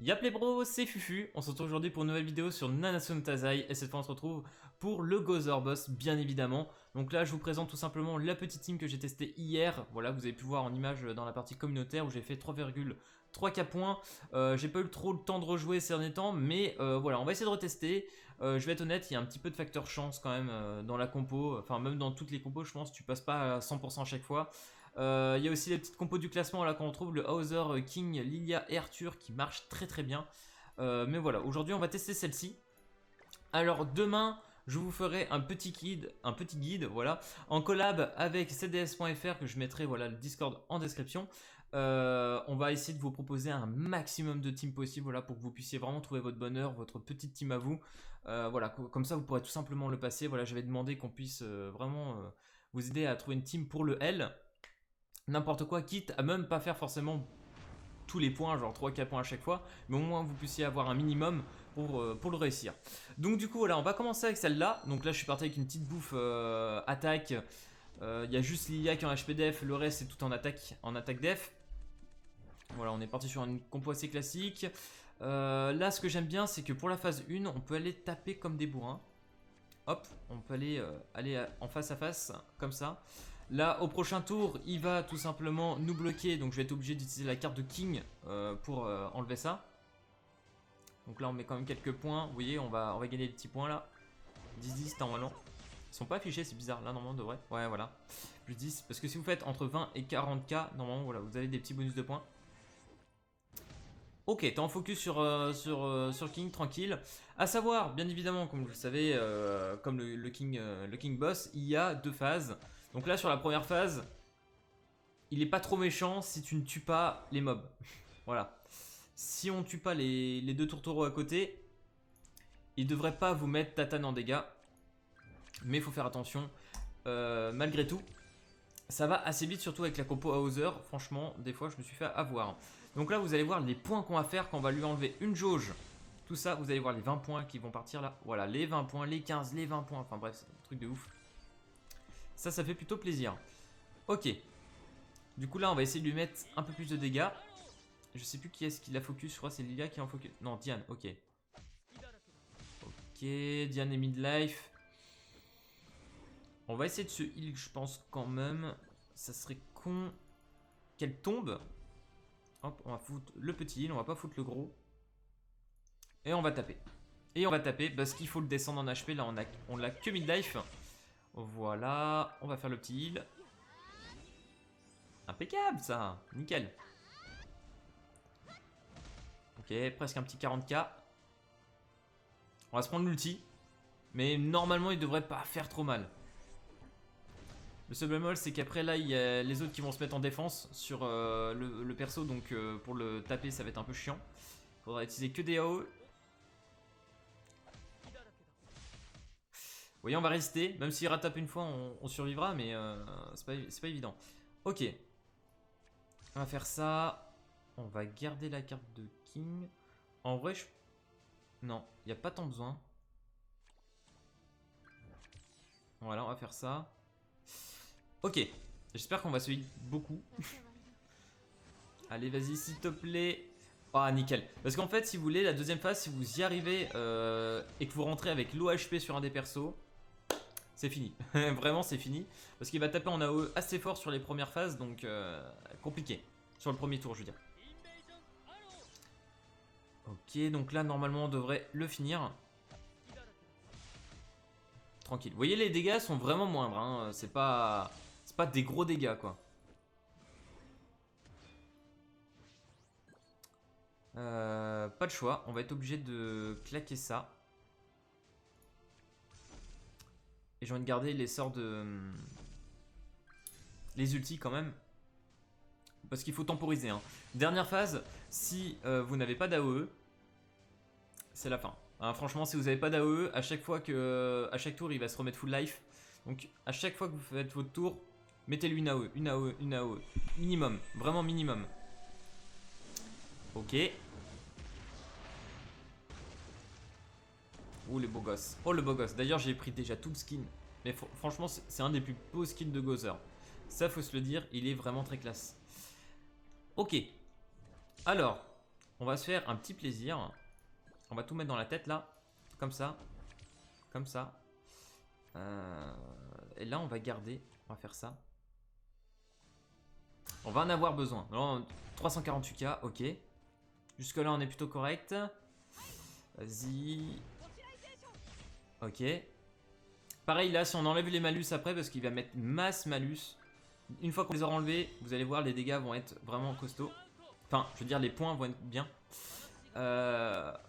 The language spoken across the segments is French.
Yap les bros, c'est Fufu, on se retrouve aujourd'hui pour une nouvelle vidéo sur Nanatsu no Taizai et cette fois on se retrouve pour le Gozer Boss bien évidemment. Donc là je vous présente tout simplement la petite team que j'ai testée hier, voilà vous avez pu voir en image dans la partie communautaire où j'ai fait 3,3k points. J'ai pas eu trop le temps de rejouer ces derniers temps mais voilà on va essayer de retester. Je vais être honnête, il y a un petit peu de facteur chance quand même dans la compo, enfin même dans toutes les compos je pense, tu passes pas à 100% à chaque fois. Il y a aussi les petites compos du classement là qu'on trouve, le Hauser, King, Lilia et Arthur qui marchent très bien. Mais voilà, aujourd'hui on va tester celle-ci. Alors demain, je vous ferai un petit guide, voilà, en collab avec cds.fr que je mettrai voilà le Discord en description. On va essayer de vous proposer un maximum de teams possible, voilà, pour que vous puissiez vraiment trouver votre bonheur, votre petite team à vous. Voilà, comme ça vous pourrez tout simplement le passer. Voilà, j'avais demandé qu'on puisse vraiment vous aider à trouver une team pour le L. N'importe quoi, quitte à même pas faire forcément tous les points, genre 3-4 points à chaque fois, mais au moins vous puissiez avoir un minimum pour le réussir. Donc du coup voilà, on va commencer avec celle-là. Donc là je suis parti avec une petite bouffe attaque. Il y a juste Lilia qui est en HP def, le reste c'est tout en attaque def. Voilà, on est parti sur une compo assez classique. Là ce que j'aime bien c'est que pour la phase 1, on peut aller taper comme des bourrins. Hop, on peut aller en face à face, comme ça. Là, au prochain tour, il va tout simplement nous bloquer. Donc, je vais être obligé d'utiliser la carte de King pour enlever ça. Donc là, on met quand même quelques points. Vous voyez, on va gagner des petits points là. 10-10 normalement. Ils sont pas affichés, c'est bizarre. Là, normalement, on devrait. Ouais, voilà. Plus 10. Parce que si vous faites entre 20 et 40k, normalement, voilà, vous avez des petits bonus de points. Ok, t'es en focus sur King, tranquille. À savoir, bien évidemment, comme vous le savez, comme le King Boss, il y a deux phases. Donc là, sur la première phase, il est pas trop méchant si tu ne tues pas les mobs. Voilà. Si on tue pas les deux tourtereaux à côté, il devrait pas vous mettre tatane en dégâts. Mais il faut faire attention. Malgré tout, ça va assez vite, surtout avec la compo Hauser. Franchement, des fois, je me suis fait avoir. Donc là, vous allez voir les points qu'on va faire quand on va lui enlever une jauge. Tout ça, vous allez voir les 20 points qui vont partir là. Voilà, les 20 points, les 15, les 20 points. Enfin bref, c'est un truc de ouf. Ça fait plutôt plaisir. Ok. Du coup, là, on va essayer de lui mettre un peu plus de dégâts. Je sais plus qui est-ce qui la focus. Je crois que c'est Lilia qui est en focus. Non, Diane, ok. Ok, Diane est midlife. On va essayer de se heal, je pense, quand même. Ça serait con qu'elle tombe. Hop, on va foutre le petit heal, on va pas foutre le gros. Et on va taper. Et on va taper parce qu'il faut le descendre en HP. Là, on l'a que midlife. Voilà, on va faire le petit heal. Impeccable ça, nickel. Ok, presque un petit 40k. On va se prendre l'ulti. Mais normalement, il devrait pas faire trop mal. Le seul bémol, c'est qu'après là, il y a les autres qui vont se mettre en défense sur le perso. Donc pour le taper, ça va être un peu chiant. Il faudra utiliser que des AOE. Vous voyez, on va résister. Même s'il ratape une fois, on survivra. Mais c'est pas évident. Ok. On va faire ça. On va garder la carte de King. En vrai, non, il n'y a pas tant besoin. Voilà, on va faire ça. Ok. J'espère qu'on va se heal beaucoup. Allez, vas-y, s'il te plaît. Ah, nickel. Parce qu'en fait, si vous voulez, la deuxième phase, si vous y arrivez et que vous rentrez avec l'OHP sur un des persos, c'est fini. Vraiment, c'est fini. Parce qu'il va taper en AOE assez fort sur les premières phases, donc compliqué. Sur le premier tour, je veux dire. Ok, donc là, normalement, on devrait le finir. Tranquille. Vous voyez, les dégâts sont vraiment moindres. Hein. C'est pas des gros dégâts, quoi. Pas de choix. On va être obligé de claquer ça. Et j'ai envie de garder les sorts de... les ultis, quand même. Parce qu'il faut temporiser. Hein. Dernière phase, si vous n'avez pas d'AOE, c'est la fin. Hein, franchement, si vous n'avez pas d'AOE, à chaque tour, il va se remettre full life. Donc, à chaque fois que vous faites votre tour, mettez-lui une AOE, une AOE, une AOE. Minimum, vraiment minimum. Ok. Oh, les beaux gosses. Oh, le beau gosse. D'ailleurs, j'ai pris déjà tout le skin. Mais franchement, c'est un des plus beaux skins de Gozer. Ça, faut se le dire, il est vraiment très classe. Ok. Alors, on va se faire un petit plaisir. On va tout mettre dans la tête là. Comme ça. Comme ça. Et là, on va garder. On va faire ça. On va en avoir besoin. Alors, 348k, ok. Jusque là, on est plutôt correct. Vas-y. Ok. Pareil là, si on enlève les malus après, parce qu'il va mettre masse malus. Une fois qu'on les aura enlevés, vous allez voir, les dégâts vont être vraiment costauds. Enfin, je veux dire, les points vont être bien.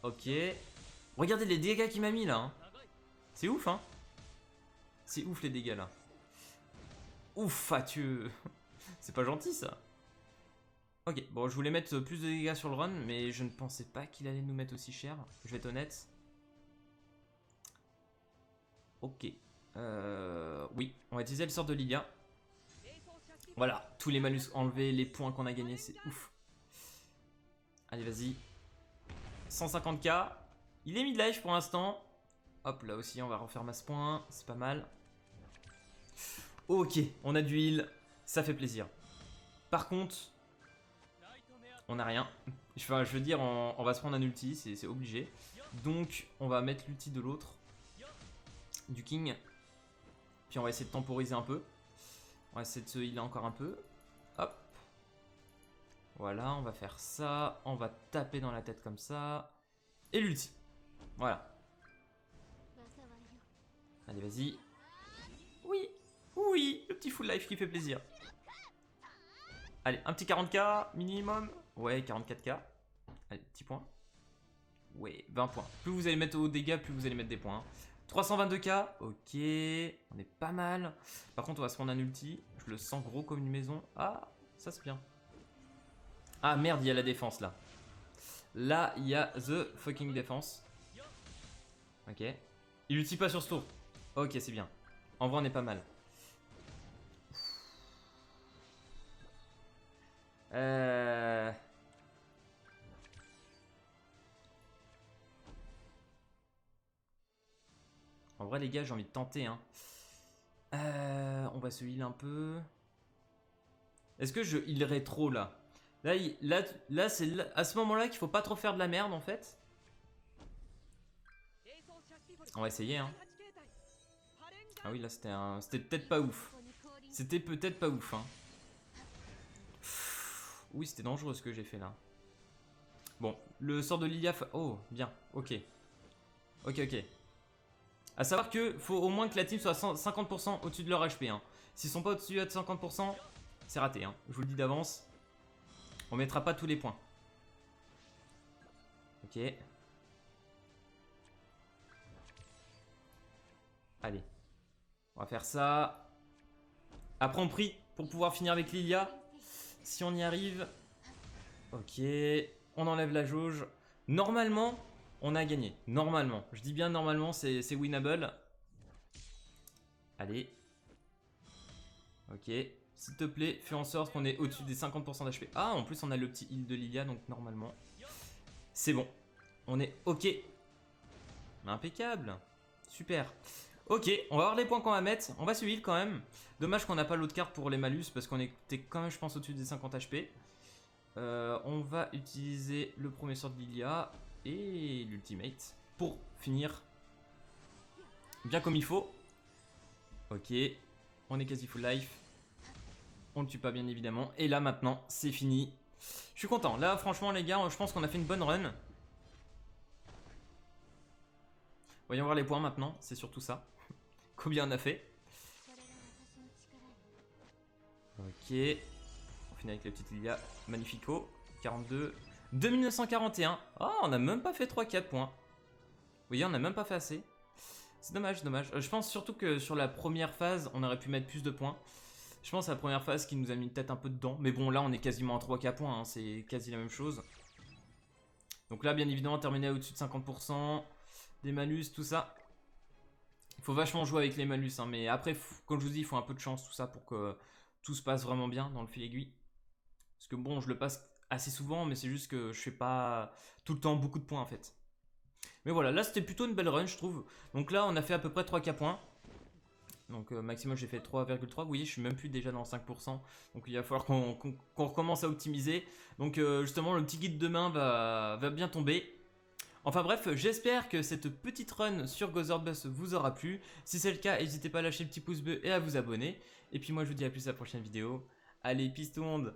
Ok. Regardez les dégâts qu'il m'a mis là. Hein. C'est ouf, hein. C'est ouf les dégâts là. Ouf, fatueux. C'est pas gentil ça. Ok, bon, je voulais mettre plus de dégâts sur le run, mais je ne pensais pas qu'il allait nous mettre aussi cher. Je vais être honnête. Ok. Oui, on va utiliser le sort de Lilia. Voilà, tous les malus enlevés, les points qu'on a gagnés, c'est ouf. Allez, vas-y. 150k. Il est mid-life pour l'instant. Hop, là aussi, on va refaire masse point. C'est pas mal. Ok, on a du heal. Ça fait plaisir. Par contre, on n'a rien. Je veux dire, on va se prendre un ulti, c'est obligé. Donc, on va mettre l'ulti de l'autre. Du King. Puis on va essayer de temporiser un peu. On va essayer de se healer encore un peu. Hop. Voilà, on va faire ça. On va taper dans la tête comme ça. Et l'ulti. Voilà. Allez, vas-y. Oui. Oui, le petit full life qui fait plaisir. Allez, un petit 40k minimum. Ouais, 44k. Allez, petit point. Ouais, 20 points. Plus vous allez mettre au dégâts, plus vous allez mettre des points. 322k. Ok, on est pas mal. Par contre, on va se prendre un ulti. Je le sens gros comme une maison. Ah, ça c'est bien. Ah merde, il y a la défense là. Là, il y a the fucking défense. Ok. Il ulti pas sur ce tour. Ok, c'est bien. En vrai, on est pas mal. En vrai, les gars, j'ai envie de tenter. Hein. On va se heal un peu. Est-ce que je healerai trop là? Là c'est à ce moment-là qu'il faut pas trop faire de la merde en fait. On va essayer. Hein. Ah oui, là c'était peut-être pas ouf. C'était peut-être pas ouf. Hein. Oui, c'était dangereux ce que j'ai fait là. Bon, le sort de Lilia... Oh, bien, ok. Ok. A savoir que faut au moins que la team soit à 50% au-dessus de leur HP. Hein. S'ils sont pas au-dessus de 50%, c'est raté. Hein. Je vous le dis d'avance. On mettra pas tous les points. Ok. Allez. On va faire ça. Après on prie pour pouvoir finir avec Lilia. Si on y arrive. Ok. On enlève la jauge. Normalement, on a gagné. Normalement. Je dis bien normalement, c'est winnable. Allez. Ok. S'il te plaît, fais en sorte qu'on est au-dessus des 50% d'HP. Ah, en plus on a le petit heal de Lilia, donc normalement. C'est bon. On est ok. Impeccable. Super. Ok, on va voir les points qu'on va mettre. On va se heal quand même. Dommage qu'on n'a pas l'autre carte pour les malus parce qu'on était quand même, je pense, au-dessus des 50 HP. On va utiliser le premier sort de Lilia et l'ultimate pour finir bien comme il faut. Ok, on est quasi full life. On ne tue pas bien évidemment. Et là maintenant, c'est fini. Je suis content. Là, franchement, les gars, je pense qu'on a fait une bonne run. Voyons voir les points maintenant. C'est surtout ça. Combien on a fait? Ok. On finit avec la petite Lilia. Magnifico. 42. 2941. Oh, on n'a même pas fait 3-4 points. Vous voyez, on n'a même pas fait assez. C'est dommage, dommage. Je pense surtout que sur la première phase, on aurait pu mettre plus de points. Je pense à la première phase qui nous a mis peut-être un peu dedans. Mais bon, là, on est quasiment à 3K points. Hein, c'est quasi la même chose. Donc là, bien évidemment, terminer au-dessus de 50%. Des malus, tout ça. Il faut vachement jouer avec les malus. Hein, mais après, comme je vous dis, il faut un peu de chance, tout ça, pour que tout se passe vraiment bien dans le fil aiguille. Parce que bon, je le passe assez souvent, mais c'est juste que je fais pas tout le temps beaucoup de points, en fait. Mais voilà, là, c'était plutôt une belle run, je trouve. Donc là, on a fait à peu près 3K points. Donc maximum j'ai fait 3,3. Vous voyez, je suis même plus déjà dans 5%. Donc il va falloir qu'on recommence à optimiser. Donc justement, le petit guide demain va bien tomber. Enfin bref, j'espère que cette petite run sur Gozerbus vous aura plu. Si c'est le cas, n'hésitez pas à lâcher le petit pouce bleu et à vous abonner. Et puis moi je vous dis à plus à la prochaine vidéo. Allez, peace tout le monde!